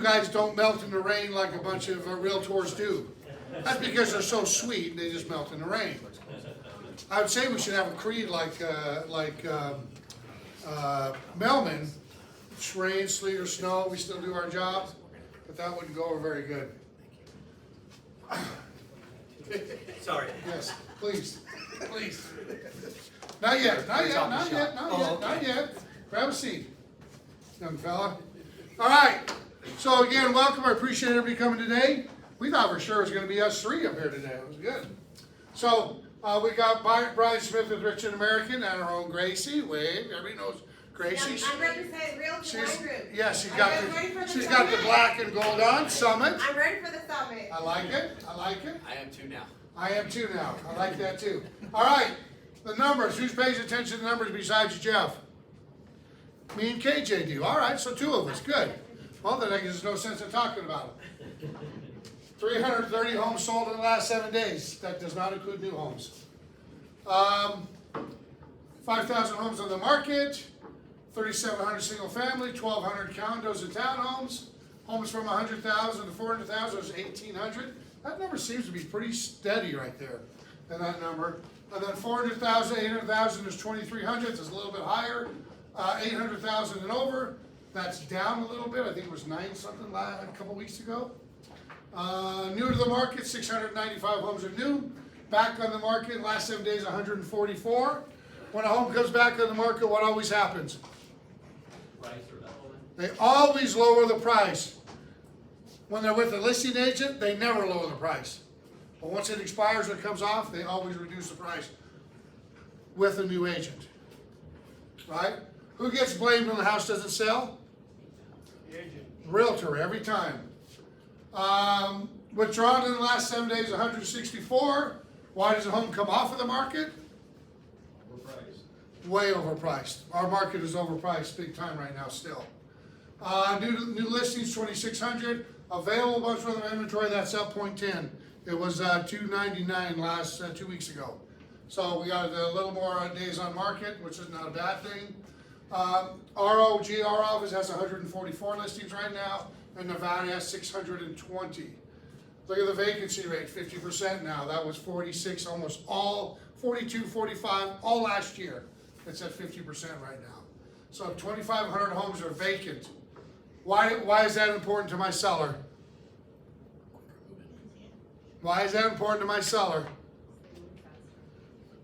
Guys don't melt in the rain like a bunch of realtors do. That's because they're so sweet, they just melt in the rain. I would say we should have a creed like Melman. It's rain, sleet, or snow, we still do our jobs, but that wouldn't go over very good. Sorry. Yes, please, please. Not yet, not yet, not yet, not yet. Grab a seat, young fella. All right, so again, welcome. I appreciate everybody coming today. We thought for sure it was going to be us three up here today. It was good. So we got Brian Smith with Richmond American and our own Gracie. Wave, everybody knows Gracie. I'm representing Realty Wine Group. Yeah, she's got the black and gold on. Summit. I'm ready for the summit. I like it. I like it. I am too now. I am too now. I like that too. All right, the numbers. Who pays attention to the numbers besides Jeff? Me and KJ do. All right, so two of us. Good. Well, then there's no sense in talking about it. 330 homes sold in the last 7 days. That does not include new homes. 5,000 homes on the market. 3,700 single family. 1,200 condos and townhomes. Homes from 100,000 to 400,000 is 1,800. That number seems to be pretty steady right there in that number. And then 400,000, 800,000 is 2,300. It's a little bit higher. 800,000 and over. That's down a little bit. I think it was 9 something a couple weeks ago. New to the market, 695 homes are new. Back on the market, last 7 days, 144. When a home comes back on the market, what always happens? They always lower the price. When they're with a listing agent, they never lower the price. But once it expires and it comes off, they always reduce the price with a new agent. Right? Who gets blamed when the house doesn't sell? The agent. Realtor, every time. Withdrawn in the last 7 days, 164. Why does a home come off of the market? Overpriced. Way overpriced. Our market is overpriced big time right now still. New listings, 2,600. Available bunch worth of inventory, that's up 0.10. It was 299 last 2 weeks ago. So we got a little more days on market, which is not a bad thing. Our office has 144 listings right now, and Nevada has 620. Look at the vacancy rate, 50% now. That was 46, almost all, 42, 45, all last year. It's at 50% right now. So 2,500 homes are vacant. Why is that important to my seller? Why is that important to my seller?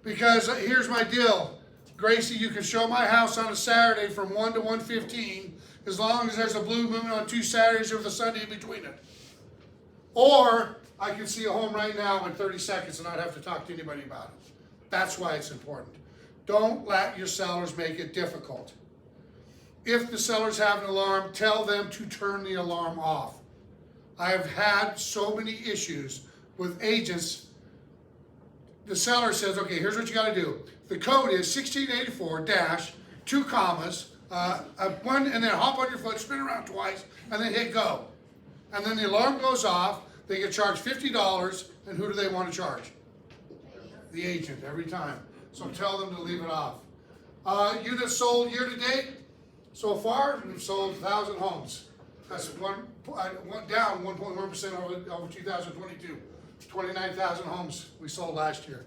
Because here's my deal. Gracie, you can show my house on a Saturday from 1 to 1:15 as long as there's a blue moon on 2 Saturdays with a Sunday in between it. Or I can see a home right now in 30 seconds and not have to talk to anybody about it. That's why it's important. Don't let your sellers make it difficult. If the sellers have an alarm, tell them to turn the alarm off. I have had so many issues with agents. The seller says, okay, here's what you got to do. The code is 1684-2 commas, one, and then hop on your foot, spin around twice, and then hit go. And then the alarm goes off. They get charged $50, and who do they want to charge? The agent every time. So tell them to leave it off. Units sold year to date. So far, we've sold 1,000 homes. That's down 1.1% over 2022. 29,000 homes we sold last year.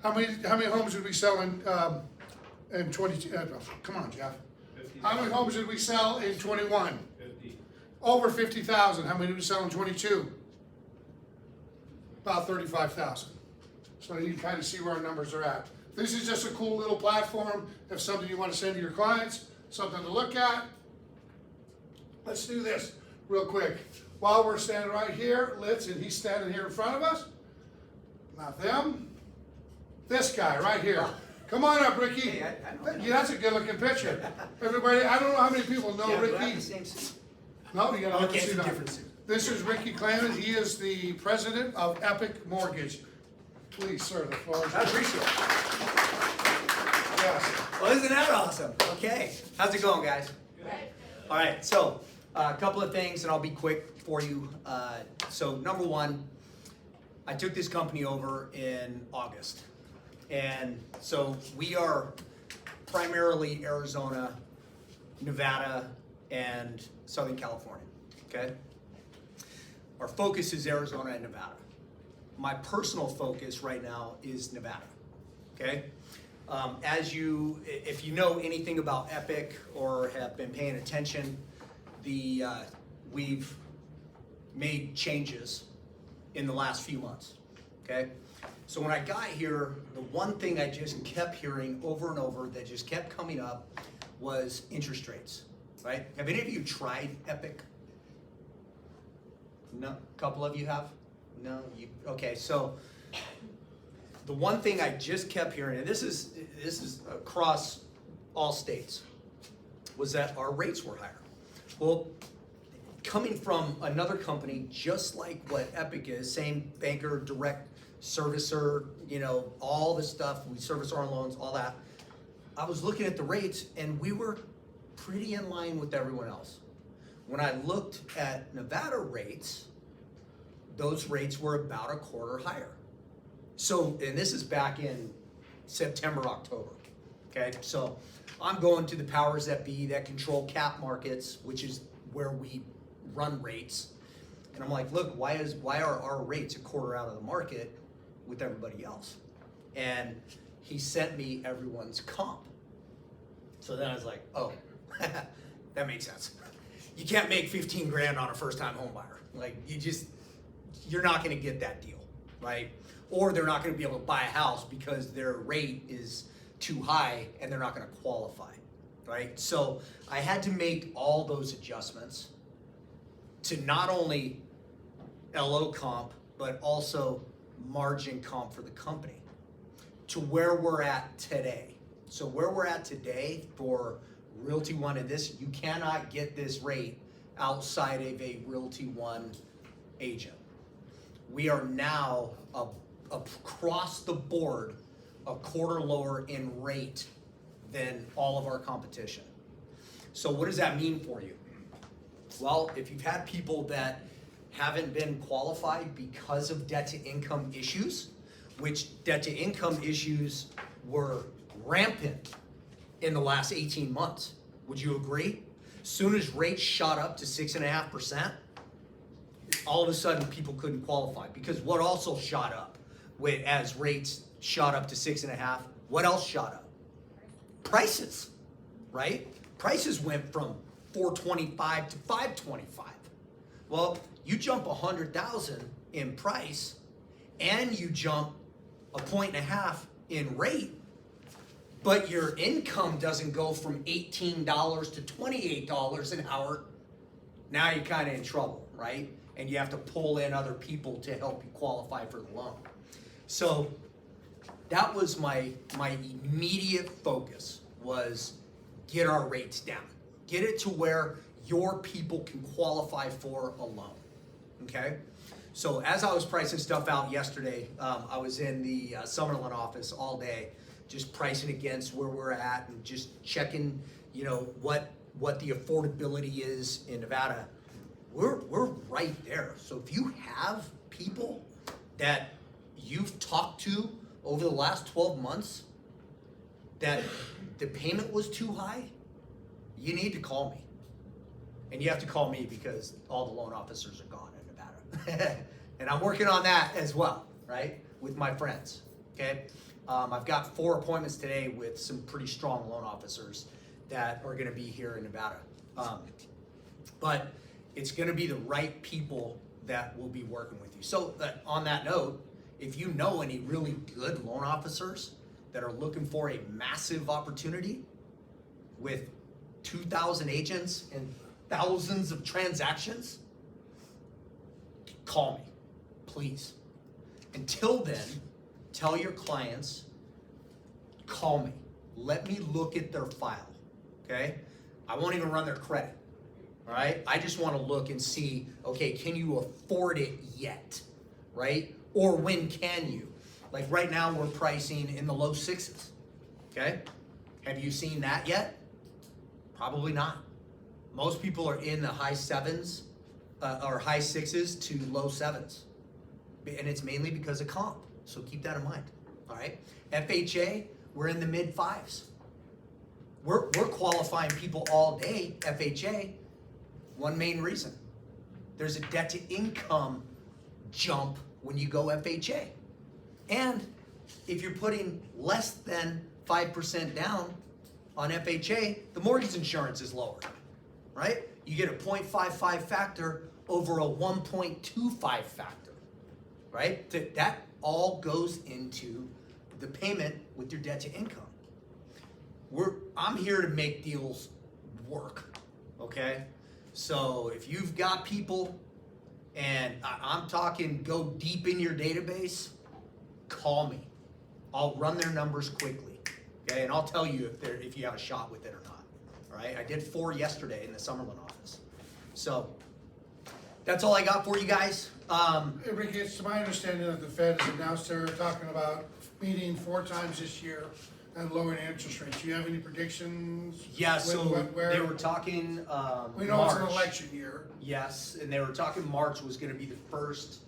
How many homes did we sell in 22? Come on, Jeff. 50. How many homes did we sell in 21? 50. Over 50,000. How many did we sell in 22? About 35,000. So you can kind of see where our numbers are at. This is just a cool little platform. If something you want to send to your clients, something to look at. Let's do this real quick. While we're standing right here, and he's standing here in front of us. Not them. This guy right here. Come on up, Ricky. Hey, I know. Yeah, that's a good looking picture. Everybody, I don't know how many people know Ricky. Do I have the same suit? No, you got Okay, to it's a different suit. This is Ricky Clement. He is the president of Epic Mortgage. Please, sir, the floor is yours. I appreciate it. Yes. Well, isn't that awesome? Okay. How's it going, guys? Good. All right. So, a couple of things, and I'll be quick for you. So, number one, I took this company over in August. And so we are primarily Arizona, Nevada, and Southern California. okay? Our focus is Arizona and Nevada. My personal focus right now is Nevada, okay? If you know anything about Epic or have been paying attention, we've made changes in the last few months, okay? So when I got here, the one thing I just kept hearing over and over that just kept coming up was interest rates, right? Have any of you tried Epic? No, a couple of you have? No, okay, so the one thing I just kept hearing, and this is across all states, was that our rates were higher. Well, coming from another company just like what Epic is, same banker, direct servicer, all the stuff, we service our loans, all that. I was looking at the rates and we were pretty in line with everyone else. When I looked at Nevada rates, those rates were about a quarter higher. So, and this is back in September, October, okay? So I'm going to the powers that be that control cap markets, which is where we run rates. And I'm like, look, why are our rates a quarter out of the market with everybody else? And he sent me everyone's comp. So then I was like, oh, that makes sense. You can't make 15 grand on a first time home buyer. Like you're not gonna get that deal, right? Or they're not gonna be able to buy a house because their rate is too high and they're not gonna qualify, right? So I had to make all those adjustments to not only LO comp, but also margin comp for the company to where we're at today. So where we're at today for Realty One and this, you cannot get this rate outside of a Realty One agent. We are now across the board a quarter lower in rate than all of our competition. So what does that mean for you? Well, if you've had people that haven't been qualified because of debt to income issues, which debt to income issues were rampant in the last 18 months, would you agree? Soon as rates shot up to 6.5%, all of a sudden people couldn't qualify because what also shot up as rates shot up to 6.5, what else shot up? Prices, right? Prices went from 425 to 525. Well, you jump 100,000 in price and you jump 1.5 points in rate, but your income doesn't go from $18 to $28 an hour. Now you're kind of in trouble, right? And you have to pull in other people to help you qualify for the loan. So that was my immediate focus, was get our rates down. Get it to where your people can qualify for a loan, okay? So as I was pricing stuff out yesterday, I was in the Summerlin office all day, just pricing against where we're at and just checking, what the affordability is in Nevada. We're right there. So if you have people that you've talked to over the last 12 months that the payment was too high, you need to call me. And you have to call me because all the loan officers are gone in Nevada. And I'm working on that as well, right? With my friends, okay? I've got 4 appointments today with some pretty strong loan officers that are gonna be here in Nevada. But it's gonna be the right people that will be working with you. So on that note, if you know any really good loan officers that are looking for a massive opportunity with 2,000 agents and thousands of transactions, call me, please. Until then, tell your clients, call me. Let me look at their file, okay? I won't even run their credit, all right? I just wanna look and see, okay, can you afford it yet, right? Or when can you? Like right now we're pricing in the low 6s, okay? Have you seen that yet? Probably not. Most people are in the high 7s or high 6s to low 7s. And it's mainly because of comp. So keep that in mind, all right? FHA, we're in the mid 5s. We're qualifying people all day, FHA. One main reason, there's a debt to income jump when you go FHA. And if you're putting less than 5% down on FHA, the mortgage insurance is lower, right? You get a 0.55 factor over a 1.25 factor, right? That all goes into the payment with your debt to income. I'm here to make deals work, okay? So if you've got people, and I'm talking go deep in your database, call me. I'll run their numbers quickly, okay? And I'll tell you if you have a shot with it or not, all right? I did 4 yesterday in the Summerlin office. So that's all I got for you guys. Ricky, it's my understanding that the Fed has announced they're talking about meeting 4 times this year and lowering interest rates. Do you have any predictions? Yeah, so where? they were talking We know March. it's an election year. Yes, and they were talking March was gonna be the first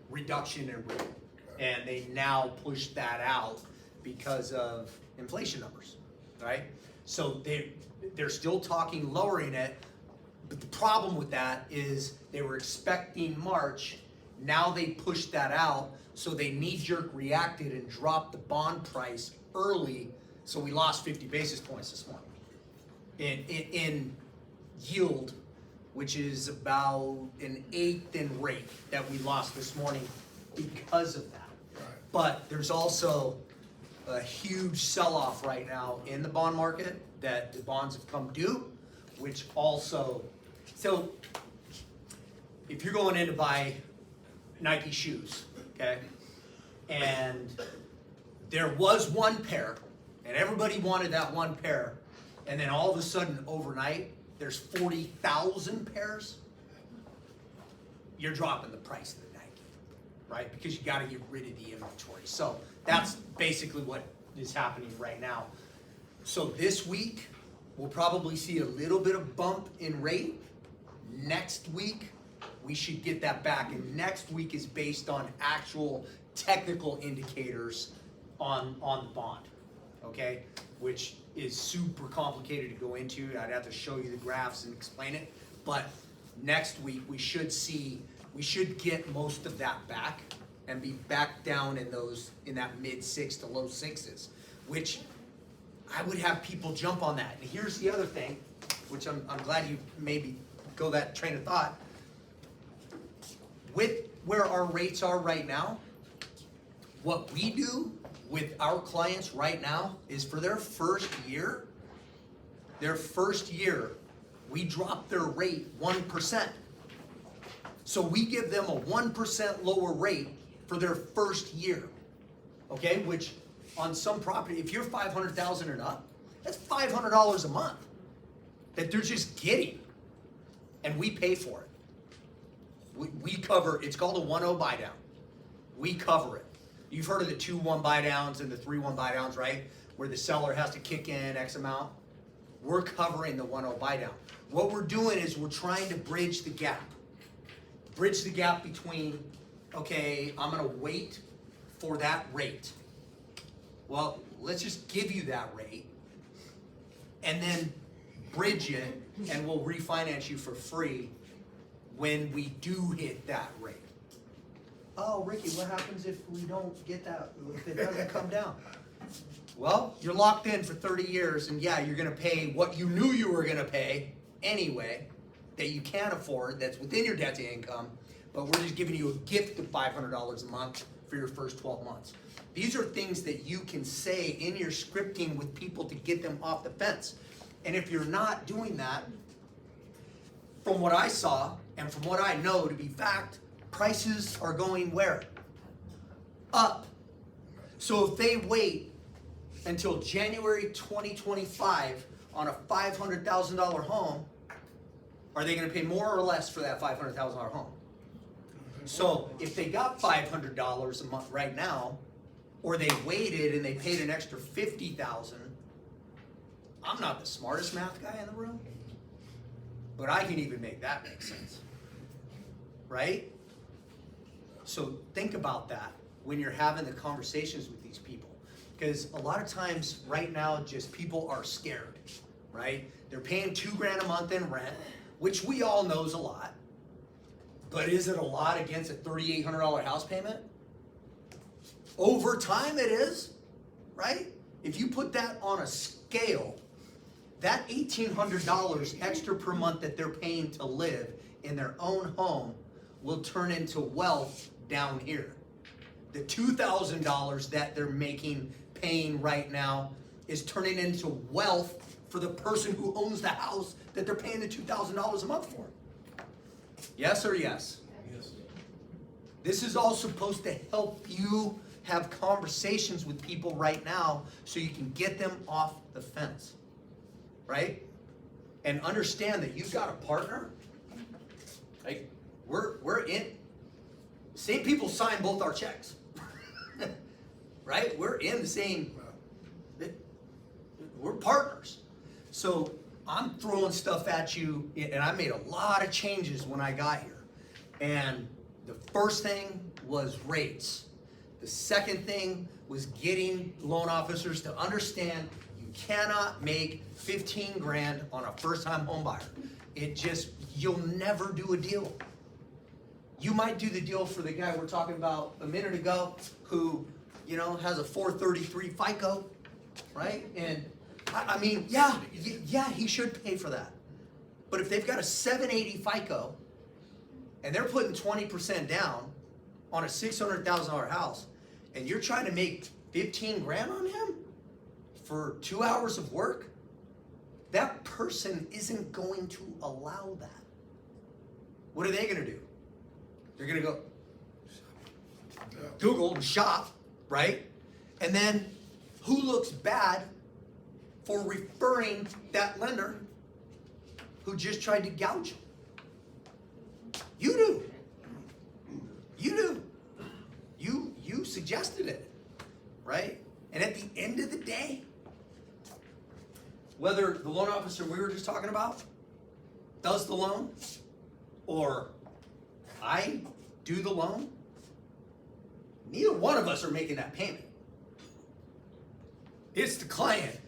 reduction in rate. And they now pushed that out because of inflation numbers, right? So they're still talking lowering it, but the problem with that is they were expecting March, now they pushed that out, so they knee-jerk reacted and dropped the bond price early, so we lost 50 basis points this morning in yield, which is about an 1/8 in rate that we lost this morning because of that. But there's also a huge sell-off right now in the bond market that the bonds have come due, which also, so if you're going in to buy Nike shoes, okay, and there was one pair, and everybody wanted that one pair, and then all of a sudden overnight, there's 40,000 pairs, you're dropping the price of the Nike, right? Because you gotta get rid of the inventory. So that's basically what is happening right now. So this week, we'll probably see a little bit of bump in rate. Next week, we should get that back. And next week is based on actual technical indicators on the bond, okay? Which is super complicated to go into. I'd have to show you the graphs and explain it. But next week, we should get most of that back and be back down in that mid-6 to low 6s, which I would have people jump on that. And here's the other thing, which I'm glad you maybe go that train of thought. With where our rates are right now, what we do with our clients right now is for their first year, we drop their rate 1%. So we give them a 1% lower rate for their first year, okay? Which on some property, if you're 500,000 and up, that's $500 a month that they're just getting, and we pay for it. We cover, it's called a 1-0 buy down. We cover it. You've heard of the 2-1 buy downs and the 3-1 buy downs, right? Where the seller has to kick in X amount. We're covering the 1-0 buy down. What we're doing is we're trying to bridge the gap. Bridge the gap between, okay, I'm gonna wait for that rate. Well, let's just give you that rate and then bridge it, and we'll refinance you for free when we do hit that rate. Oh, Ricky, what happens if we don't get that, if it doesn't come down? Well, you're locked in for 30 years, and yeah, you're gonna pay what you knew you were gonna pay anyway, that you can't afford, that's within your debt to income, but we're just giving you a gift of $500 a month for your first 12 months. These are things that you can say in your scripting with people to get them off the fence. And if you're not doing that, from what I saw and from what I know to be fact, prices are going where? Up. So if they wait until January 2025 on a $500,000 home, are they gonna pay more or less for that $500,000 home? So if they got $500 a month right now, or they waited and they paid an extra $50,000, I'm not the smartest math guy in the room, but I can even make that make sense, right? So think about that when you're having the conversations with these people, because a lot of times right now, just people are scared, right? They're paying $2,000 a month in rent, which we all know is a lot. But is it a lot against a $3,800 house payment? Over time it is, right? If you put that on a scale, that $1,800 extra per month that they're paying to live in their own home will turn into wealth down here. The $2,000 that they're paying right now is turning into wealth for the person who owns the house that they're paying the $2,000 a month for. Yes or yes? Yes. This is all supposed to help you have conversations with people right now so you can get them off the fence, right? And understand that you've got a partner. Like, we're in. Same people sign both our checks, right? We're in the same. We're partners. So I'm throwing stuff at you, and I made a lot of changes when I got here. And the first thing was rates. The second thing was getting loan officers to understand you cannot make 15 grand on a first-time home buyer. You'll never do a deal. You might do the deal for the guy we're talking about a minute ago who, has a 433 FICO, right? And I mean, yeah, he should pay for that. But if they've got a 780 FICO and they're putting 20% down on a $600,000 house, and you're trying to make 15 grand on him for 2 hours of work, that person isn't going to allow that. What are they going to do? They're going to go Google and shop, right? And then who looks bad for referring that lender who just tried to gouge them? You do. You do. You suggested it, right? And at the end of the day, whether the loan officer we were just talking about does the loan or I do the loan, neither one of us are making that payment. It's the client.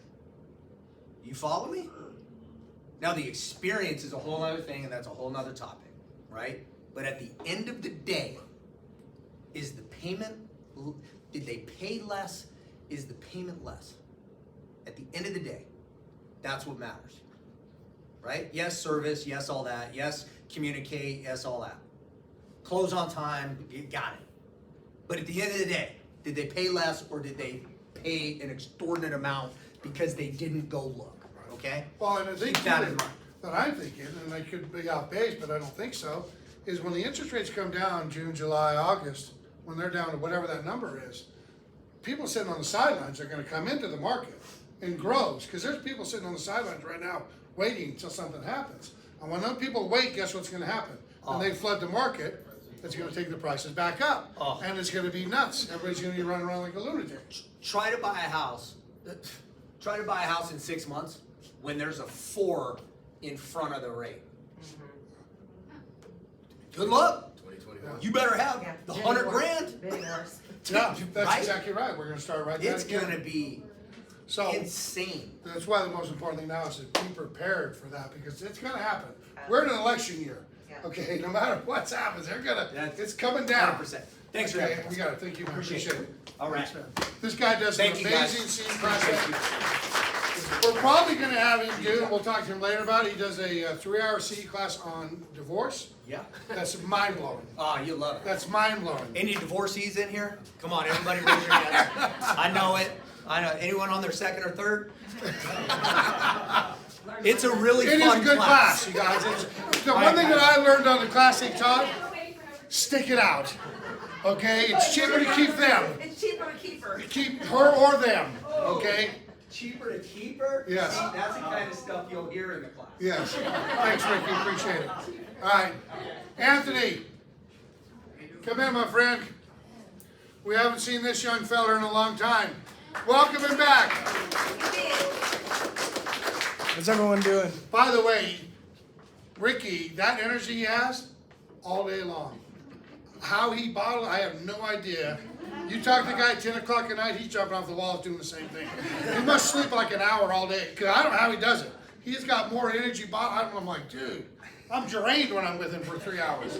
You follow me? Now the experience is a whole other thing, and that's a whole nother topic, right? But at the end of the day, is the payment, did they pay less? Is the payment less? At the end of the day, that's what matters, right? Yes, service, yes, all that. Yes, communicate, yes, all that. Close on time, you got it. But at the end of the day, did they pay less or did they pay an extraordinary amount because they didn't go look, okay? Well, and I think Keep that in mind. that I'm thinking, and I could be off base, but I don't think so, is when the interest rates come down June, July, August, when they're down to whatever that number is, people sitting on the sidelines are gonna come into the market in groves, because there's people sitting on the sidelines right now waiting until something happens. And when those people wait, guess what's gonna happen? When they flood the market, it's gonna take the prices back up. And it's gonna be nuts. Everybody's gonna be running around like a lunatic. Try to buy a house. Try to buy a house in 6 months when there's a 4 in front of the rate. Good luck. 2021. You better have the 100 grand. Bidding wars. Yeah, that's Right? exactly right. We're gonna start right there. It's gonna be So, insane. that's why the most important thing now is to be prepared for that, because it's gonna happen. We're in an election year, Yeah. okay? No matter what's happens, they're gonna, That's it's coming down. 100%. Thanks for Okay, that. we got it. Thank you, man. Appreciate Appreciate it. it. All right. Thanks, man. This guy does an Thank you, guys. amazing seed process. We're probably gonna have him do, we'll talk to him later about it, he does a 3-hour seed class on divorce. Yeah. That's mind blowing. Oh, you love it. That's mind blowing. Any divorcees in here? Come on, everybody raise your hands. I know it. I know. Anyone on their second or third? It's a really It fun is a good class, you guys. It's, the one thing that I learned on the class they taught, stick it out. Okay, it's cheaper to keep them. It's cheaper to keep her. Keep her or them, okay? Cheaper to keep her? Yes. See, that's the kind of stuff you'll hear in the class. Yes. Thanks, Ricky, appreciate it. All right, Anthony, come in, my friend. We haven't seen this young fella in a long time. Welcome him back. What's everyone doing? By the way, Ricky, that energy he has, all day long. How he bottled, I have no idea. You talk to the guy at 10 o'clock at night, he's jumping off the walls doing the same thing. He must sleep like an hour all day, because I don't know how he does it. He's got more energy, I'm like, dude, I'm drained when I'm with him for 3 hours.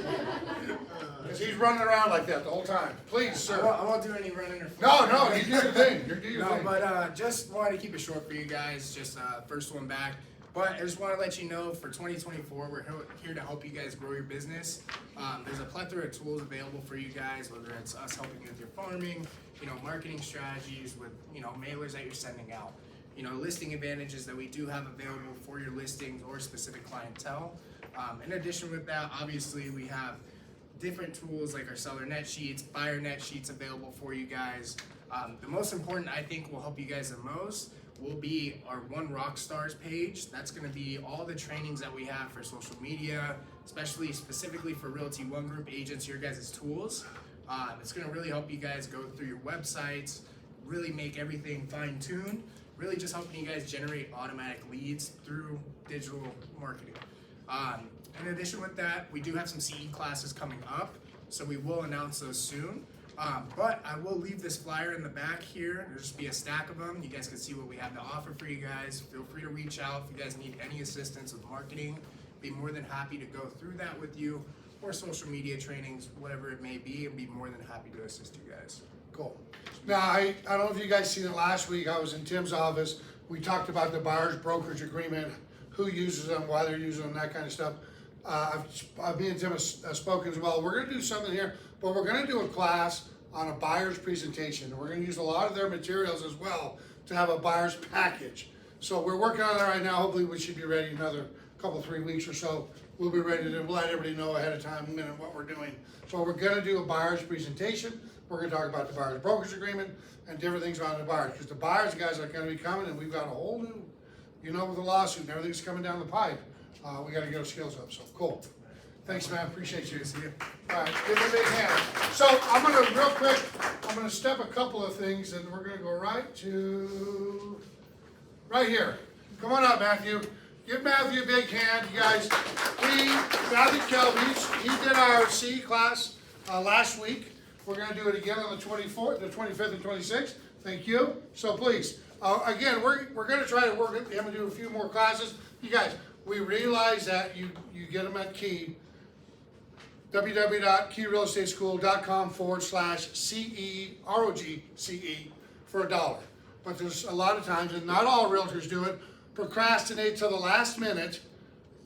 Because he's running around like that the whole time. Please, sir. I won't do any running or No, you do your thing. You do your No, thing. but just wanted to keep it short for you guys. Just first one back. But I just want to let you know for 2024, we're here to help you guys grow your business. There's a plethora of tools available for you guys, whether it's us helping you with your farming, marketing strategies, with mailers that you're sending out, listing advantages that we do have available for your listings or specific clientele. In addition with that, obviously we have different tools like our seller net sheets, buyer net sheets available for you guys. The most important, I think, will help you guys the most will be our One Rockstars page. That's going to be all the trainings that we have for social media, specifically for Realty One Group agents, your guys' tools. It's going to really help you guys go through your websites, really make everything fine-tuned, really just helping you guys generate automatic leads through digital marketing. In addition with that, we do have some CE classes coming up, so we will announce those soon. But I will leave this flyer in the back here. There'll just be a stack of them. You guys can see what we have to offer for you guys. Feel free to reach out if you guys need any assistance with marketing. Be more than happy to go through that with you, or social media trainings, whatever it may be, and be more than happy to assist you guys. Cool. Now, I don't know if you guys seen it last week. I was in Tim's office. We talked about the buyer's brokerage agreement, who uses them, why they're using them, that kind of stuff. Me and Tim have spoken as well. We're going to do something here, but we're going to do a class on a buyer's presentation. We're going to use a lot of their materials as well to have a buyer's package. So we're working on it right now. Hopefully we should be ready in another couple, 3 weeks or so. We'll be ready to let everybody know ahead of time what we're doing. So we're going to do a buyer's presentation. We're going to talk about the buyer's brokerage agreement and different things around the buyers. Because the buyers guys are going to be coming, and we've got a whole new, with the lawsuit and everything's coming down the pipe. We got to get our skills up. So cool. Thanks, man. Appreciate you. See you. All right, give me a big hand. So I'm gonna step a couple of things, and we're gonna go right here. Come on up, Matthew. Give Matthew a big hand, you guys. Matthew Kelby, he did our C class last week. We're gonna do it again on the 24th, the 25th, and 26th. Thank you. So please, again, we're gonna try to work it. I'm gonna do a few more classes. You guys, we realize that you get them at Key. www.keyrrealestateSchool.com/CE for $1. But there's a lot of times, and not all realtors do it, procrastinate till the last minute.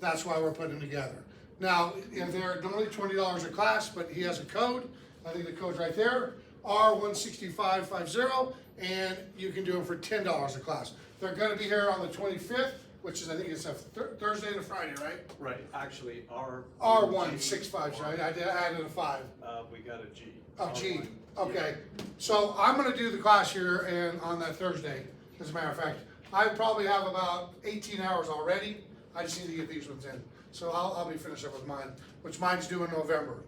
That's why we're putting them together. Now, if they're normally $20 a class, but he has a code. I think the code's right there, R16550, and you can do them for $10 a class. They're going to be here on the 25th, which is, I think it's a Thursday and a Friday, right? Right, actually, R165, right? I added a 5. we got a G. Oh, G, R1, okay. So I'm gonna do the class here and on that Thursday, as a matter of fact. I probably have about 18 hours already. I just need to get these ones in. So I'll be finished up with mine, which mine's due in November.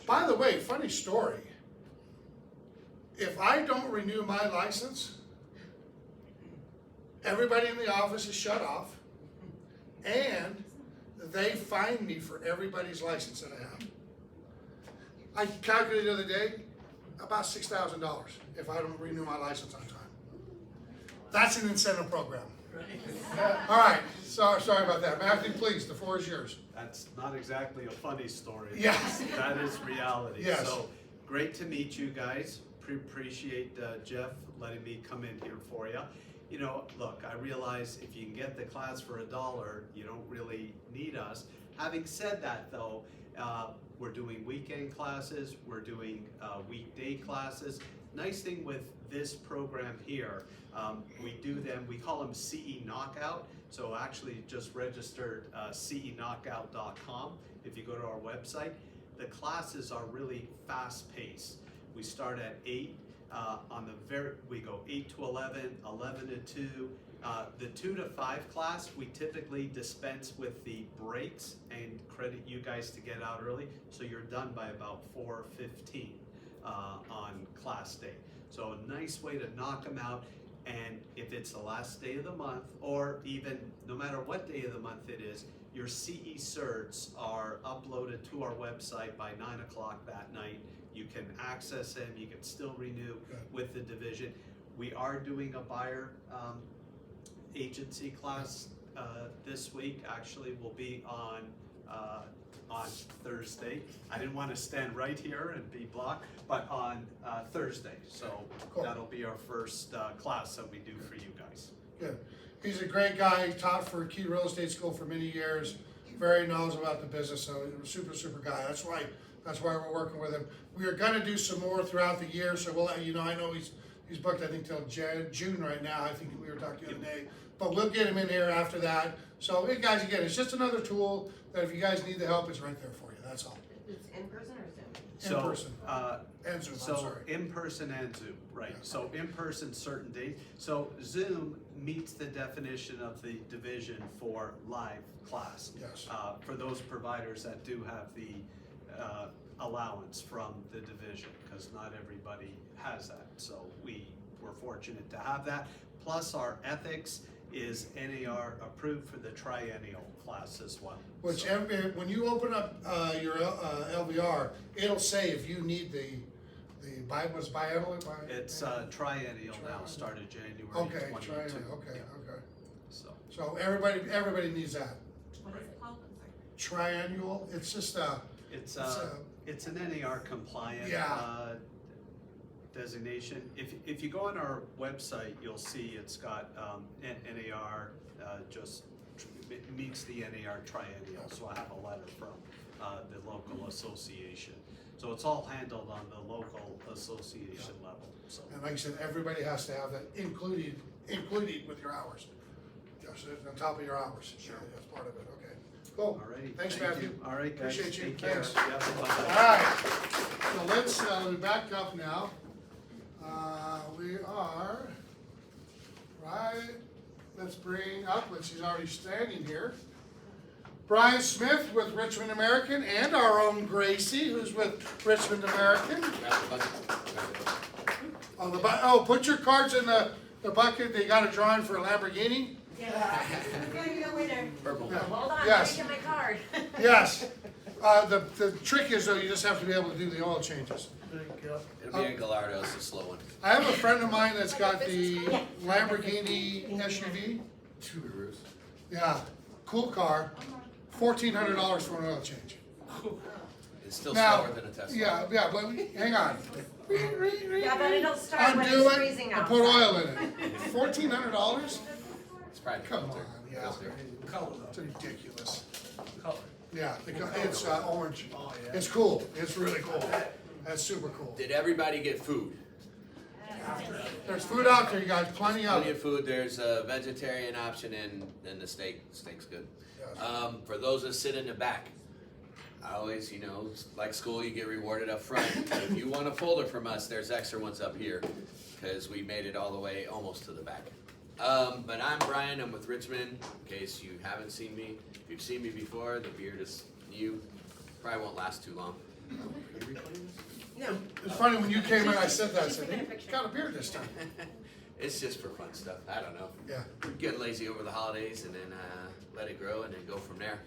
By the way, funny story. If I don't renew my license, everybody in the office is shut off, and they fine me for everybody's license that I have. I calculated the other day, about $6,000 if I don't renew my license on time. That's an incentive program. All right, sorry about that. Matthew, please, the floor is yours. That's not exactly a funny story. Yes. That is reality. Yes. So, great to meet you guys. Appreciate Jeff letting me come in here for you. Look, I realize if you can get the class for $1, you don't really need us. Having said that, though, we're doing weekend classes, we're doing weekday classes. Nice thing with this program here, we call them CE Knockout. So actually just registered CEKnockout.com. If you go to our website, the classes are really fast paced. We start at 8. We go 8 to 11, 11 to 2. The 2 to 5 class, we typically dispense with the breaks and credit you guys to get out early. So you're done by about 4:15 on class day. So a nice way to knock them out. And if it's the last day of the month, or even no matter what day of the month it is, your CE certs are uploaded to our website by 9 o'clock that night. You can access them, you can still renew with the division. We are doing a buyer agency class this week. Actually, will be on on Thursday. I didn't want to stand right here and be blocked, but on Thursday. So Cool. that'll be our first class that we do for you guys. Good. He's a great guy. He taught for Key Real Estate School for many years. Very knowledgeable about the business. So he's a super guy. That's why we're working with him. We are going to do some more throughout the year. So we'll let you know. I know he's booked, I think, till June right now. I think we were talking the other day. But we'll get him in here after that. So, hey guys, again, it's just another tool that if you guys need the help, it's right there for you. That's all. It's in person or Zoom? So, In person. And Zoom, I'm So sorry. in person and Zoom, right? So in person certain days. So Zoom meets the definition of the division for live class. Yes. For those providers that do have the allowance from the division, because not everybody has that. So we're fortunate to have that. Plus our ethics is NAR approved for the triennial class as well. Which So- when you open up your LVR, it'll say if you need the biennial. It's triennial now, started January Okay, 22. triennial. Okay. So. So everybody needs that. What is it called? I'm sorry. Triennial. It's just It's an NAR compliant Yeah. designation. If you go on our website, you'll see it's got NAR meets the NAR triennial. So I have a letter from the local association. So it's all handled on the local association level. So And like I said, everybody has to have that included with your hours. Just on top of your hours. Sure. That's part of it. Okay. Cool. alrighty. Thanks, thank Matthew. you. All right, guys. Appreciate you. Take care. Thanks. Yep, All bye-bye. right. So let's back up now. We are right. Let's bring up, she's already standing here. Brian Smith with Richmond American and our own Gracie, who's with Richmond American. Put your cards in the bucket. They got a drawing for a Lamborghini. Yeah. Who's gonna be the winner? Purple. Yeah. Hold on, Yes. let me get my card. Yes. The trick is though, you just have to be able to do the oil changes. It'll be in Gallardo, it's a slow one. I have a friend of mine that's got the Lamborghini SUV. Subarus. Yeah, cool car. $1,400 for an oil change. It's still Now, slower than a Tesla. yeah, but hang on. Yeah, but it'll start when Undo it's it freezing and outside. put oil in it. $1,400? It's probably Come filter. on, yeah. Filter. It's ridiculous. Yeah, it's orange. It's cool. It's really cool. That's super cool. Did everybody get food? There's food out there, you guys. Plenty of Plenty it. of food. There's a vegetarian option and the steak. Steak's good. Yes. For those that sit in the back, I always, like school, you get rewarded up front. If you want a folder from us, there's extra ones up here because we made it all the way almost to the back. But I'm Brian. I'm with Richmond. In case you haven't seen me, if you've seen me before, the beard is new. Probably won't last too long. Are you recording this? No. It's funny, when you came in, I said that. I said, hey, got a beard this time. It's just for fun stuff. I don't know. Yeah. Get lazy over the holidays and then let it grow and then go from there.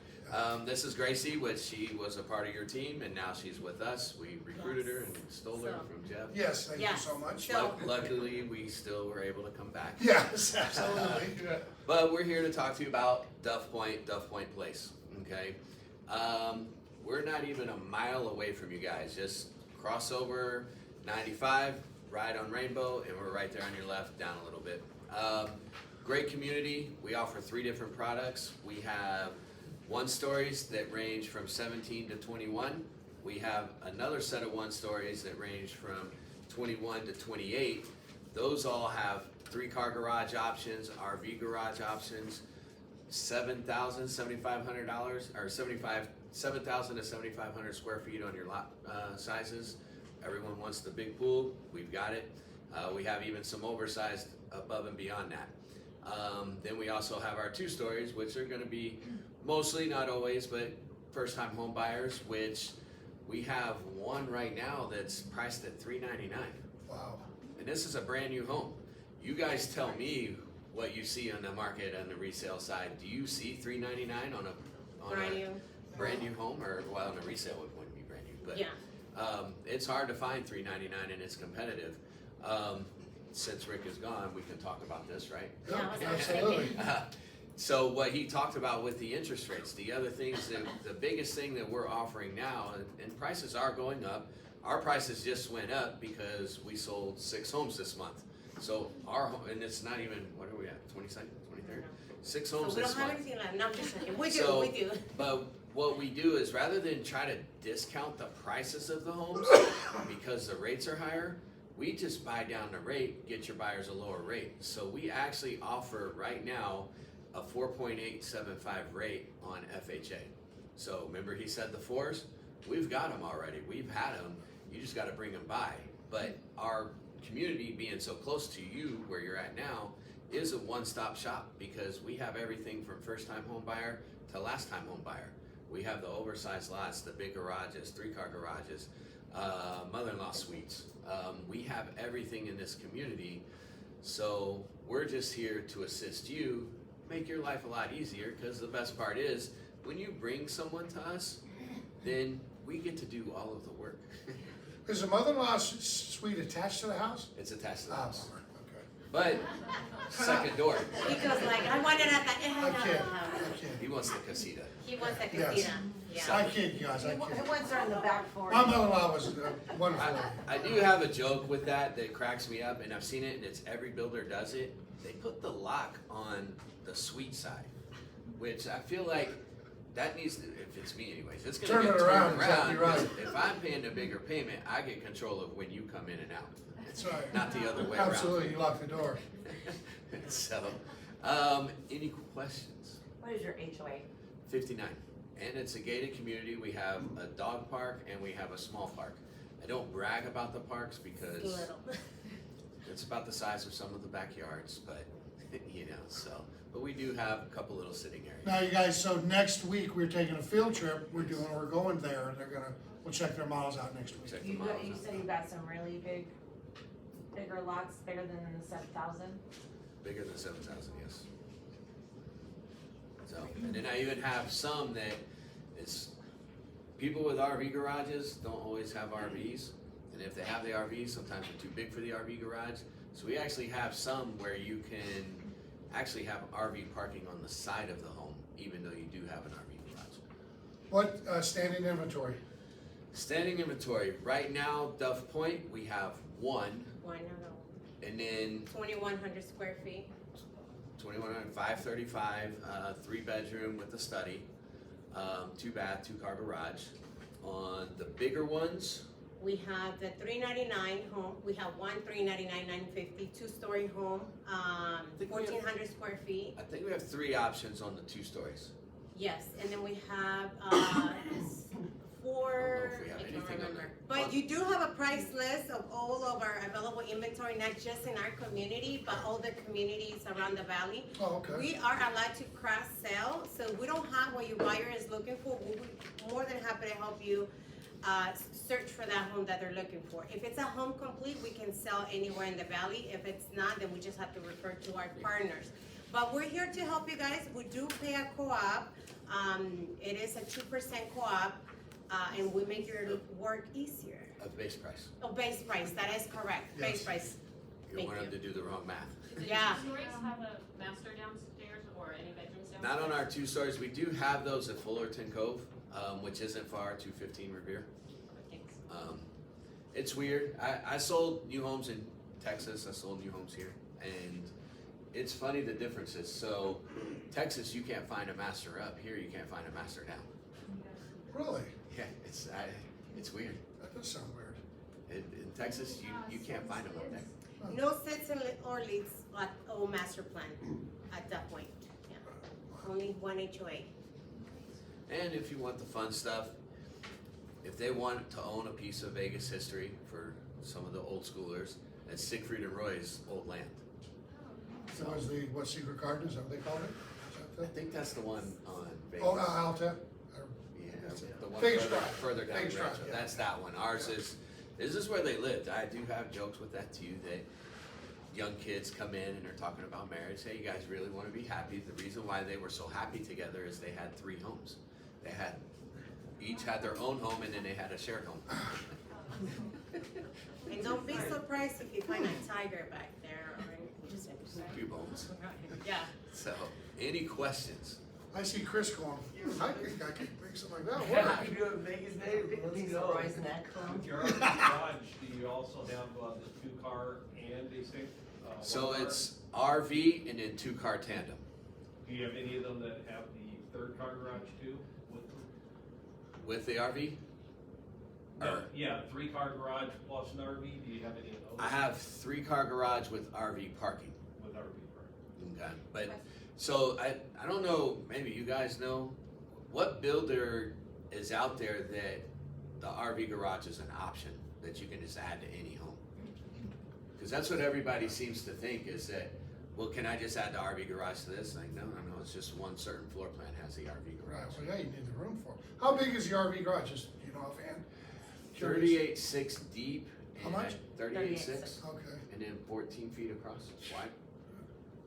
This is Gracie, which she was a part of your team and now she's with us. We recruited her and stole her from Jeff. Yes, thank you Yes. so much. So- Luckily, we still were able to come back. Yes, absolutely. Yeah. But we're here to talk to you about Duff Point Place. Okay, we're not even a mile away from you guys. Just cross over 95, ride on Rainbow, and we're right there on your left, down a little bit. Great community. We offer 3 different products. We have 1-stories that range from 17 to 21. We have another set of 1-stories that range from 21 to 28. Those all have 3-car garage options, RV garage options, $7,000, $7,500, or 7,000 to 7,500 square feet on your lot sizes. Everyone wants the big pool. We've got it. We have even some oversized above and beyond that. Then we also have our 2-stories, which are going to be mostly, not always, but first-time home buyers, which we have one right now that's priced at $399. Wow. And this is a brand new home. You guys tell me what you see on the market on the resale side. Do you see $399 on a brand new home, or well, on a resale it wouldn't be brand new, but Yeah. it's hard to find $399 and it's competitive. Since Rick is gone, we can talk about this, right? Yeah, Yeah, I was absolutely. So what he talked about with the interest rates, the other things that, the biggest thing that we're offering now, and prices are going up. Our prices just went up because we sold 6 homes this month. So and it's not even, what are we at, 22nd, 23rd? 6 So homes we this don't have month. anything left, no, I'm just joking, we So- do, we do. But what we do is rather than try to discount the prices of the homes because the rates are higher, we just buy down the rate, get your buyers a lower rate. So we actually offer right now a 4.875 rate on FHA. So remember he said the 4s? We've got them already. We've had them. You just got to bring them by. But our community being so close to you where you're at now is a one-stop shop because we have everything from first-time home buyer to last-time home buyer. We have the oversized lots, the big garages, 3-car garages, mother-in-law suites. We have everything in this community. So we're just here to assist you, make your life a lot easier, because the best part is when you bring someone to us, then we get to do all of the work. Is the mother-in-law suite attached to the house? It's attached to the Oh, house. okay. But second door. He goes like, I want it at the I end. can't, I can't. He wants the casita. He wants the Yes. casita, I yeah. kid you guys, I He kid. wants her in the back for My it. mother-in-law was a wonderful lady. I do have a joke with that cracks me up, and I've seen it, and it's every builder does it. They put the lock on the suite side, which I feel like that needs to, if it's me anyways, it's gonna Turn get it turned around, around. exactly right. 'Cause if I'm paying a bigger payment, I get control of when you come in and out, That's right. not the other way around. Absolutely, you lock the door. So, any questions? What is your HOA? 59, and it's a gated community. We have a dog park and we have a small park. I don't brag about the parks because Little. it's about the size of some of the backyards, but you know, so. But we do have a couple little sitting areas. Now, you guys, so next week, we're taking a field trip, we're going there, and we'll check their models out next week. Check the You models got, you out. said you got some really bigger lots, bigger than the 7,000? Bigger than 7,000, yes. So, and then I even have some that it's, people with RV garages don't always have RVs. And if they have the RVs, sometimes they're too big for the RV garage. So we actually have some where you can actually have RV parking on the side of the home, even though you do have an RV garage. What, standing inventory? Standing inventory, right now, Duff Point, we have one, One, no, and then 2,100 square feet. 2100, 535, 3-bedroom with a study, 2-bath, 2-car garage. On the bigger ones, We have the 399 home, we have one 399, 950, 2-story home, think we have- 1,400 square feet. I think we have 3 options on the 2 stories. Yes, and then we have, I don't know if we have I can't anything on remember. there. But you do have a price list of all of our available inventory, not just in our community, but all the communities around the valley. Oh, okay. We are allowed to cross-sell, so we don't have what your buyer is looking for. We'll be more than happy to help you search for that home that they're looking for. If it's a home complete, we can sell anywhere in the valley. If it's not, then we just have to refer to our partners. But we're here to help you guys. We do pay a co-op. It is a 2% co-op, and we make your work easier. A base price. Oh, base price, that is correct, base Yes. price. You Thank don't want them you. to do the wrong math. Yeah. Do stories have a master downstairs or any bedrooms downstairs? Not on our 2 stories. We do have those at Fullerton Cove, which isn't far, 215 Revere. Thanks. It's weird. I sold new homes in Texas. I sold new homes here, and it's funny the differences. So, Texas, you can't find a master up. Here, you can't find a master down. Really? Yeah, it's weird. That does sound weird. In Texas, you can't find them up there. No sets or leads at all master plan at that point, yeah. Only one HOA. And if you want the fun stuff, if they want to own a piece of Vegas history for some of the old schoolers, that's Siegfried and Roy's old land. So was what Secret Garden, is that what they called it? Is I that think that's the one on the- Vegas. Oh, Alta? Yeah, the one Vegas further, Drive. further down Vegas the Drive, ranch. yeah. That's that one. Ours is, this is where they lived. I do have jokes with that too, that young kids come in and they're talking about marriage. Hey, you guys really want to be happy. The reason why they were so happy together is they had 3 homes. They had, each had their own home and then they had a shared home. And don't be surprised if you find a tiger back there or A few bones. Yeah. So, any questions? I see Chris going, I think I could make something like that Yeah, work. I can do it in Vegas, Dave. Let's go. With your RV garage, do you also have the 2-car and a six? So 1-car? it's RV and then 2-car tandem. Do you have any of them that have the 3rd-car garage too? With the RV? Or- Yeah, 3-car garage plus an RV, do you have any of those? I have 3-car garage with RV parking. With RV park. Okay, but, so I don't know, maybe you guys know, what builder is out there that the RV garage is an option that you can just add to any home? Cause that's what everybody seems to think is that, well, can I just add the RV garage to this? Like, no, it's just one certain floor plan has the RV Right, garage. well, yeah, you need the room for it. How big is the RV garage, just, you know, offhand? Curious. 38.6 deep. How much? 38.6, Okay, and then 14 feet across, wide.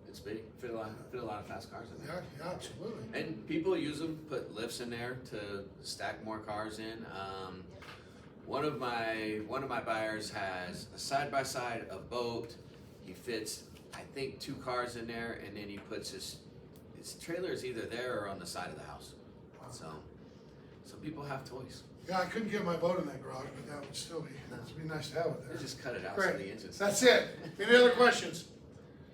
It's big, fit a lot of fast cars in there. yeah, absolutely. And people use them, put lifts in there to stack more cars in. One of my buyers has a side-by-side, a boat. He fits, I think, 2 cars in there, and then he puts his trailer is either there or on the side of the house. So, some people have toys. Yeah, I couldn't get my boat in that garage, but that would still be, it'd be nice to have it They there. just cut it out so Great. the engines. That's it. Any other questions?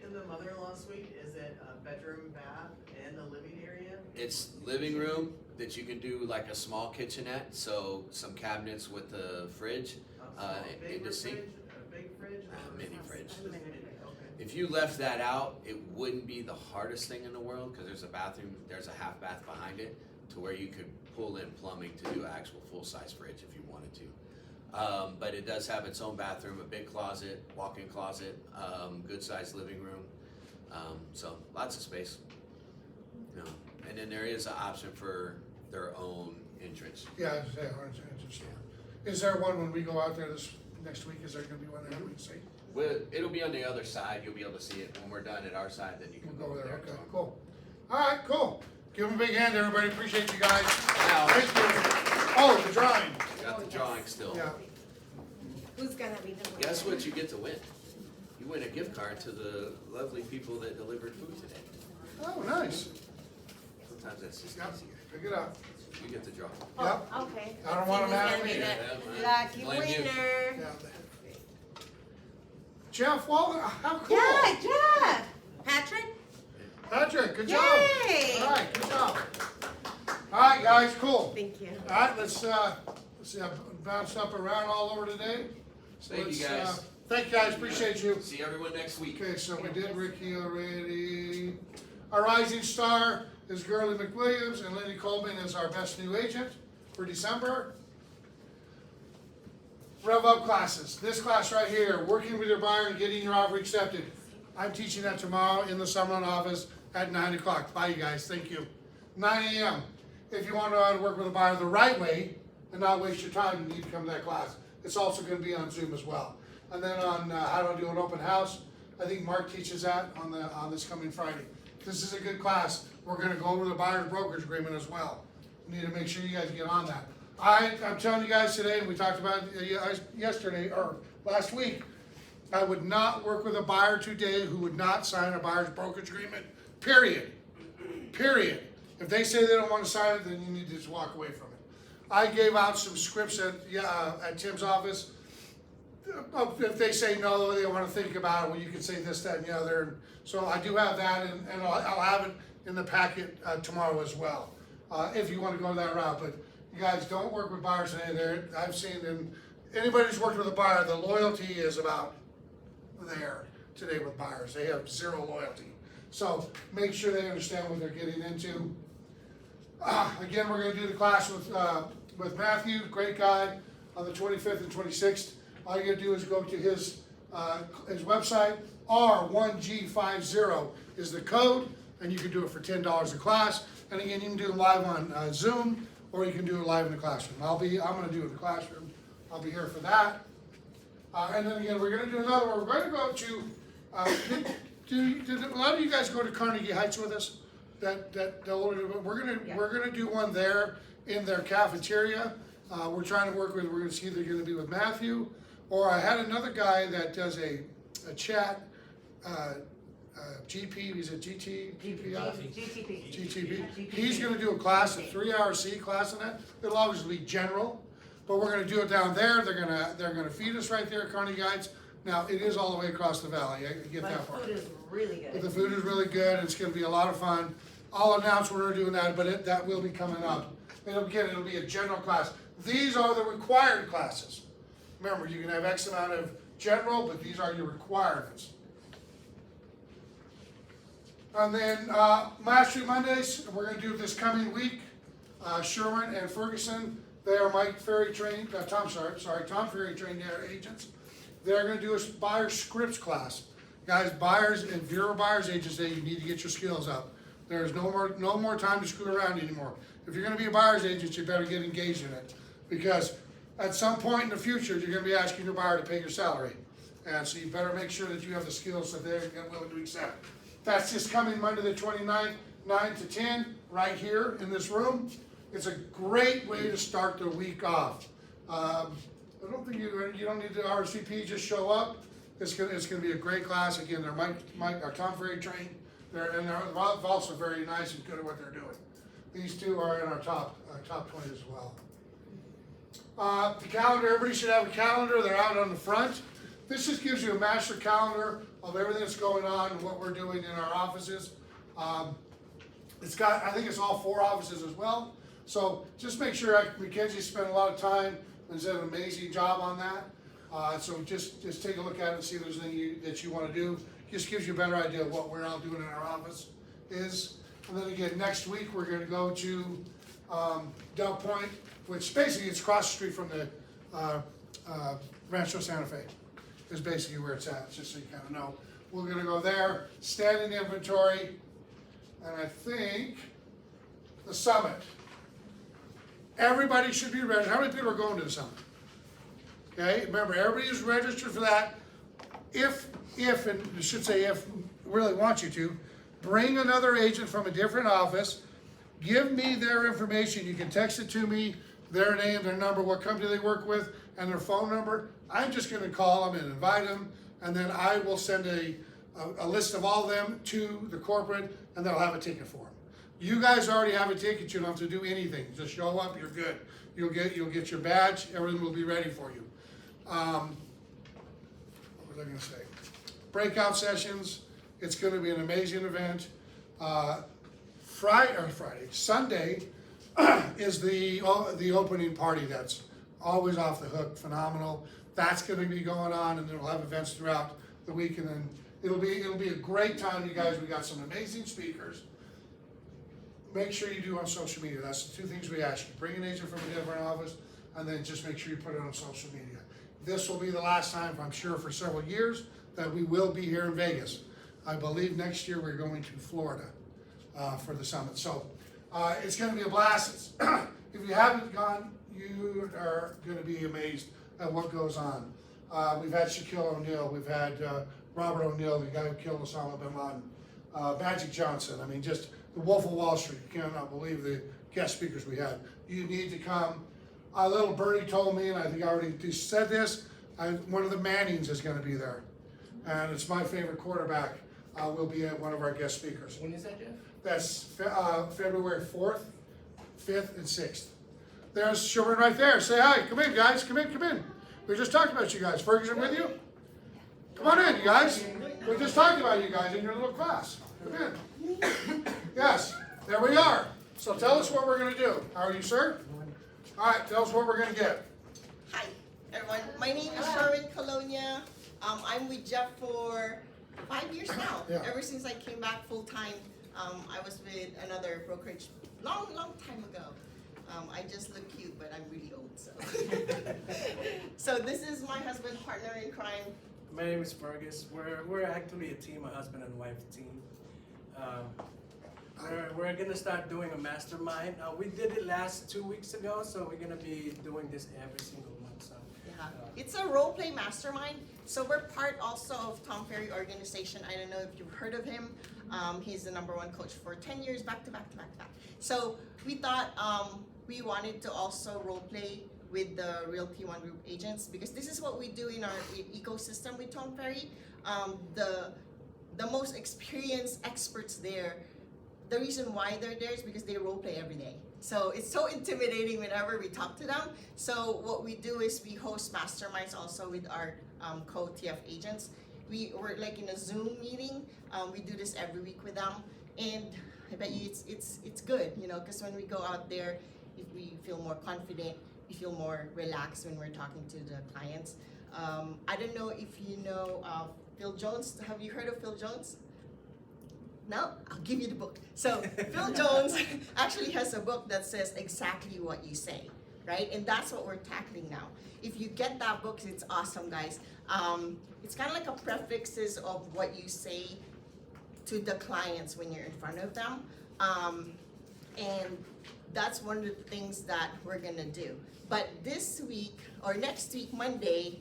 In the mother-in-law suite, is it a bedroom, bath, and a living area? It's living room that you can do like a small kitchenette, so some cabinets with a fridge, A big in the sink. fridge, a big fridge? or Mini just fridge. a mini? Okay. If you left that out, it wouldn't be the hardest thing in the world, because there's a bathroom, there's a half bath behind it, to where you could pull in plumbing to do an actual full-size fridge if you wanted to. But it does have its own bathroom, a big closet, walk-in closet, good-sized living room, so lots of space. You know, and then there is an option for their own entrance. Yeah, I say, orange engine store. Is there one when we go out there this next week? Is there gonna be one there we can see? It'll be on the other side, you'll be able to see it when we're done at our side, then you can We'll go go over there, there. okay, cool. All right, cool. Give them a big hand, everybody. Appreciate you guys. Now, Thank you. Oh, the drawing. got the drawing still. Yeah. Who's gonna be the winner? Guess what you get to win? You win a gift card to the lovely people that delivered food today. Oh, nice. Sometimes that's just Yep, easier. pick it up. You get the draw. Yep. Oh, okay. I don't want Who's them out gonna of be me. the Yeah, lucky blame you. winner? Yeah. Jeff Waller, how cool. Yeah, Jeff. Patrick? Patrick, good job. Yay. All right, good job. All right, guys, cool. Thank you. All right, let's see, I bounced up around all over today. So Thank you, let's, guys. Thank you guys, appreciate you. See everyone next week. Okay, so we did Ricky already. Our rising star is Gurley McWilliams, and Lenny Coleman is our best new agent for December. Rev up classes. This class right here, working with your buyer and getting your offer accepted. I'm teaching that tomorrow in the Summerlin office at 9 o'clock. Bye, you guys. Thank you. 9 a.m. If you want to know how to work with a buyer the right way and not waste your time, you need to come to that class. It's also going to be on Zoom as well. And then on how to do an open house, I think Mark teaches that on this coming Friday. This is a good class. We're going to go over the buyer's brokerage agreement as well. We need to make sure you guys get on that. I'm telling you guys today, and we talked about it yesterday or last week, I would not work with a buyer today who would not sign a buyer's brokerage agreement, period. Period. If they say they don't want to sign it, then you need to just walk away from it. I gave out some scripts at Tim's office. If they say no, they want to think about it, well, you can say this, that, and the other. So I do have that, and I'll have it in the packet tomorrow as well, if you want to go that route. But you guys don't work with buyers today. I've seen them. Anybody who's worked with a buyer, the loyalty is about there today with buyers. They have zero loyalty. So make sure they understand what they're getting into. Again, we're going to do the class with Matthew, great guy, on the 25th and 26th. All you got to do is go to his website. R1G50 is the code, and you can do it for $10 a class. And again, you can do it live on Zoom, or you can do it live in the classroom. I'm going to do it in the classroom. I'll be here for that. And then again, we're going to do another one. We're going to go to. Did a lot of you guys go to Carnegie Heights with us? We're gonna do one there in their cafeteria. We're trying to work with. It's either going to be with Matthew, or I had another guy that does a chat GP, is it GT? GTP. GTP. He's gonna do a class, a 3-hour C class on that. It'll obviously be general, but we're gonna do it down there. They're gonna feed us right there at Carney Guides. Now, it is all the way across the valley, I get But that part. food is really But the good. food is really good, and it's gonna be a lot of fun. I'll announce when we're doing that, but that will be coming up. It'll be a general class. These are the required classes. Remember, you can have X amount of general, but these are your requirements. And then, Mastery Mondays, we're gonna do this coming week. Sherman and Ferguson, they are Tom Ferry trained agents. They're gonna do a buyer scripts class. Guys, buyers, if you're a buyer's agent today, you need to get your skills up. There's no more time to screw around anymore. If you're gonna be a buyer's agent, you better get engaged in it. Because at some point in the future, you're gonna be asking your buyer to pay your salary. And so you better make sure that you have the skills that they're willing to accept. That's just coming Monday the 29th, 9 to 10, right here in this room. It's a great way to start the week off. I don't think you don't need to RSVP, just show up. It's gonna be a great class. Again, they're Tom Ferry trained. They're also very nice and good at what they're doing. These two are in our top 20 as well. The calendar, everybody should have a calendar. They're out on the front. This just gives you a master calendar of everything that's going on and what we're doing in our offices. I think it's all 4 offices as well. So just make sure Mackenzie spent a lot of time and did an amazing job on that. So just take a look at it and see if there's anything that you want to do. Just gives you a better idea of what we're all doing in our office is. And then again, next week we're going to go to Del Point, which basically it's across the street from the Rancho Santa Fe. Is basically where it's at, just so you kind of know. We're going to go there, standing inventory, and I think the summit. Everybody should be registered. How many people are going to the summit? Okay, remember, everybody is registered for that. If, and I should say if, really want you to, bring another agent from a different office, give me their information. You can text it to me, their name, their number, what company they work with, and their phone number. I'm just gonna call them and invite them, and then I will send a list of all of them to the corporate, and they'll have a ticket for them. You guys already have a ticket, you don't have to do anything. Just show up, you're good. You'll get your badge, everything will be ready for you. What was I gonna say? Breakout sessions, it's gonna be an amazing event. Sunday is the opening party that's always off the hook, phenomenal. That's gonna be going on, and then we'll have events throughout the week, and then it'll be a great time, you guys. We got some amazing speakers. Make sure you do on social media. That's the 2 things we ask you. Bring an agent from a different office, and then just make sure you put it on social media. This will be the last time, I'm sure, for several years that we will be here in Vegas. I believe next year we're going to Florida for the summit. So it's gonna be a blast. If you haven't gone, you are gonna be amazed at what goes on. We've had Shaquille O'Neal, we've had Robert O'Neill, the guy who killed Osama bin Laden, Magic Johnson. I mean, just the Wolf of Wall Street. You cannot believe the guest speakers we had. You need to come. Little Birdie told me, and I think I already said this, one of the Mannings is gonna be there. And it's my favorite quarterback, will be one of our guest speakers. When is that, Jeff? That's February 4th, 5th, and 6th. There's Sherman right there. Say hi. Come in, guys. Come in. We just talked about you guys. Ferguson with you? Come on in, you guys. We just talked about you guys in your little class. Come in. Yes, there we are. So tell us what we're going to do. How are you, sir? All right, tell us what we're going to get. Hi, everyone. My name is Sherwin Colonia. I'm with Jeff for 5 years now. Yeah. Ever since I came back full time, I was with another brokerage long time ago. I just look cute, but I'm really old, so. So this is my husband, partner in crime. My name is Fergus. We're actually a team, a husband and wife team. We're gonna start doing a mastermind. We did it last 2 weeks ago, so we're gonna be doing this every single month. So Yeah. It's a role play mastermind. So we're part also of Tom Ferry organization. I don't know if you've heard of him. He's the #1 coach for 10 years, back to back. So we thought we wanted to also role play with the Realty One Group agents, because this is what we do in our ecosystem with Tom Ferry. the most experienced experts there, the reason why they're there is because they role play every day. So it's so intimidating whenever we talk to them. So what we do is we host masterminds also with our co-TF agents. We're like in a Zoom meeting. We do this every week with them, and I bet you it's good, you know, because when we go out there, if we feel more confident, we feel more relaxed when we're talking to the clients. I don't know if you know Phil Jones. Have you heard of Phil Jones? No? I'll give you the book. So Phil Jones actually has a book that says exactly what you say, right? And that's what we're tackling now. If you get that book, it's awesome, guys. It's kind of like a prefixes of what you say to the clients when you're in front of them. And that's one of the things that we're gonna do. But this week, or next week, Monday,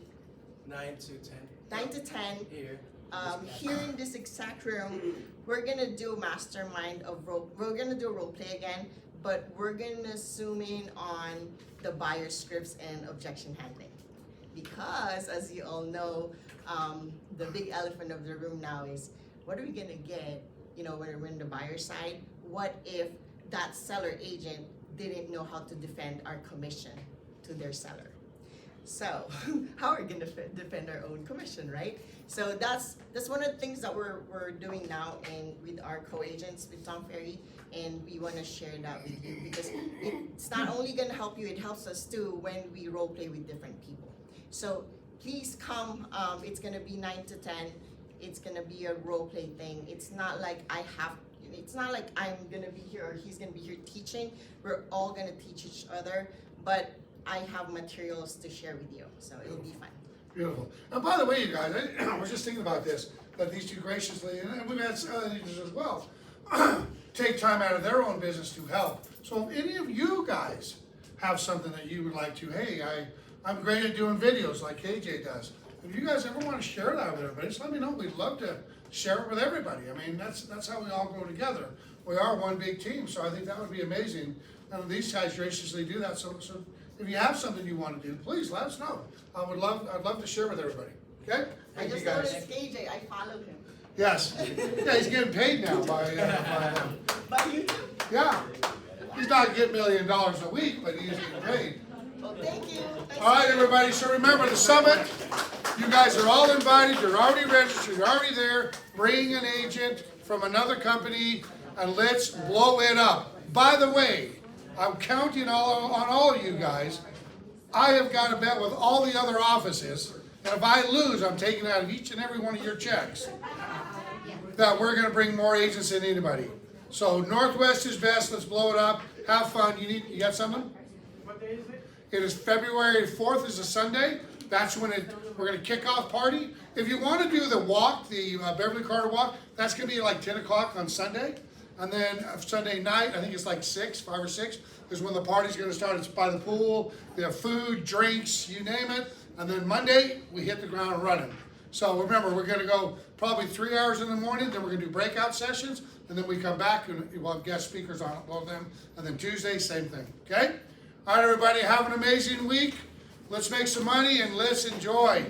9 to 10. 9 to 10, Here. here in this exact room, we're gonna do a mastermind of we're gonna do a role play again, but we're gonna zoom in on the buyer scripts and objection handling. Because as you all know, the big elephant of the room now is, what are we gonna get, you know, when we're in the buyer side? What if that seller agent didn't know how to defend our commission to their seller? So how are we gonna defend our own commission, right? So that's one of the things that we're doing now, and with our co-agents with Tom Ferry, and we want to share that with you because it's not only gonna help you, it helps us too when we role play with different people. So please come. It's gonna be 9 to 10. It's gonna be a role play thing. It's not like it's not like I'm gonna be here or he's gonna be here teaching. We're all gonna teach each other, but I have materials to share with you, so it'll be fun. Beautiful. And by the way, you guys, I was just thinking about this, that these two graciously, and we've had other leaders as well, take time out of their own business to help. So if any of you guys have something that you would like to, hey, I'm great at doing videos like KJ does. If you guys ever want to share that with everybody, just let me know. We'd love to share it with everybody. I mean, that's how we all grow together. We are one big team, so I think that would be amazing. And these guys graciously do that. So if you have something you want to do, please let us know. I'd love to share with everybody. Okay? I Thank just you guys. noticed KJ, I followed him. Yes. Yeah, he's getting paid now by By YouTube? yeah. He's not getting $1 million a week, but he's getting paid. Well, thank you. All right, everybody. So remember the summit. You guys are all invited. You're already registered. You're already there. Bring an agent from another company, and let's blow it up. By the way, I'm counting on all of you guys. I have got a bet with all the other offices, and if I lose, I'm taking out of each and every one of your checks, that we're going to bring more agents than anybody. So Northwest is best. Let's blow it up. Have fun. You got something? What day is it? It is February 4th is a Sunday. That's when we're going to kick off party. If you want to do the walk, the Beverly Carter walk, that's going to be like 10 o'clock on Sunday. And then Sunday night, I think it's like 5 or 6, is when the party's going to start. It's by the pool. They have food, drinks, you name it. And then Monday, we hit the ground running. So remember, we're going to go probably 3 hours in the morning. Then we're going to do breakout sessions. And then we come back and we'll have guest speakers on all of them. And then Tuesday, same thing. Okay? All right, everybody, have an amazing week. Let's make some money and let's enjoy.